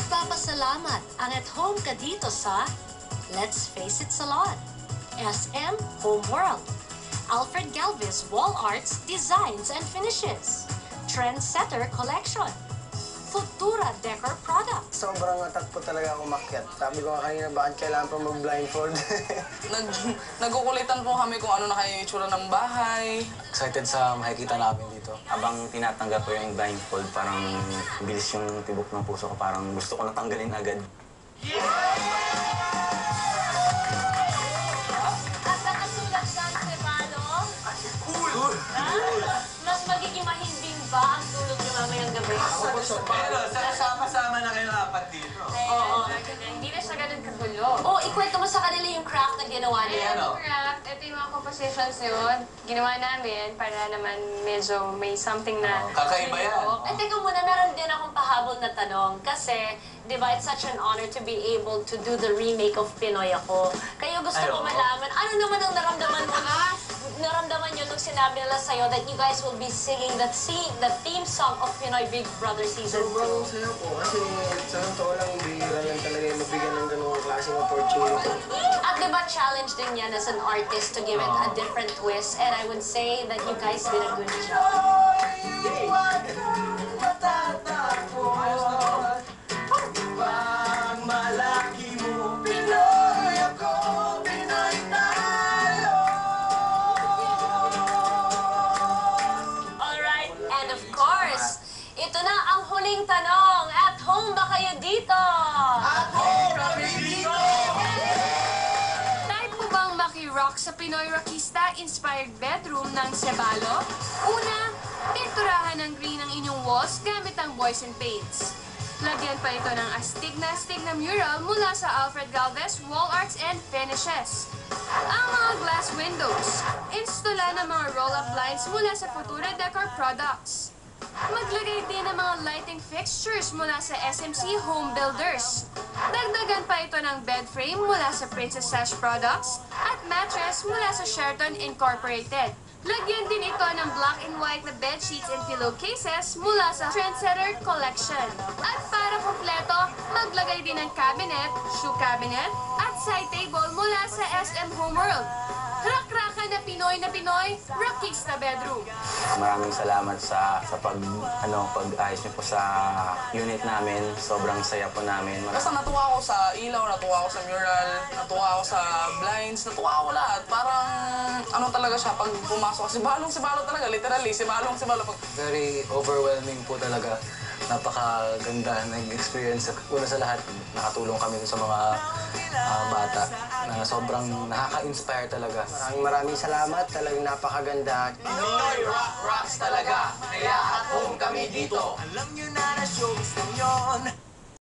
Nagpapasalamat ang at home ka dito sa Let's Face It Salon, SM Home World, Alfred Galvez Wall Arts Designs and Finishes, Trendsetter Collection, Futura Decor Products. Sobrang atat po talaga umakyat. Sabi ko nga kanina, bakit kailangan pa mag-blindfold? Nagkukulitan po kami kung ano na kayo yung itsura ng bahay. Excited sa makikita namin dito. Habang tinatanggap ko yung blindfold, parang bilis yung tibok ng puso ko. Parang gusto ko natanggalin agad. At nakasulat dyan, Sebalo? Cool! Mas magiging mahimbing ba ang tulog niyo mamayang gabi? Pero sama-sama na kayo apat dito. Oo. Hindi na siya ganun kagulo. Oh, ikwento mo sa kanila yung craft na ginawa nila. Craft, ito yung mga compositions yun. Ginawa namin para naman medyo may something na... Kakaiba yan. Ay, teka muna, meron din akong pahabol na tanong. Kasi, di ba, it's such an honor to be able to do the remake of Pinoy Ako. Kaya gusto ko malaman, ano naman ang naramdaman mo naramdaman nyo nung sinabi nila sa'yo that you guys will be singing the theme song of Pinoy Big Brother Season 2? Sobrang saya po kasi sa totoo lang, bihira lang talaga yung mabigyan ng ganung klaseng opportunity. At diba challenge din yan as an artist to give it a different twist, and I would say that you guys did a good job. Alright, and of course, ito na ang huling tanong. At home ba kayo dito? Type mo bang maki-rock sa Pinoy Rockista-inspired bedroom ng Sebalo? Una, pinturahan ng green ang inyong walls gamit ang Boys and Paints. Lagyan pa ito ng astig na mural mula sa Alfred Galvez Wall Arts and Finishes. Ang mga glass windows, installa ng mga roll-up blinds mula sa Futura Decor Products. Maglagay din ng mga lighting fixtures mula sa SMC Home Builders. Dagdagan pa ito ng bed frame mula sa Princess Sash Products at mattress mula sa Sheraton Incorporated. Lagyan din ito ng black and white na bed sheets and pillowcases mula sa Trendsetter Collection. At para kompleto, maglagay din ng cabinet, shoe cabinet, at side table mula sa SM Homeworld. Rak-rakan na Pinoy, Rockista Bedroom. Maraming salamat sa pag-ayos niyo po sa unit namin. Sobrang saya po namin. Basta natuwa ako sa ilaw, natuwa ako sa mural, natuwa ako sa blinds, natuwa ako lahat. Parang ano talaga siya pag pumasok. Si Balong talaga, literally, si Balong. Very overwhelming po talaga. Napakaganda ng experience. Una sa lahat, nakatulong kami sa mga bata na sobrang nakaka-inspire talaga. Maraming salamat. Talagang napakaganda. Pinoy Rocks talaga. Kaya at home kami dito. Alam nyo na na showbiz lang yun.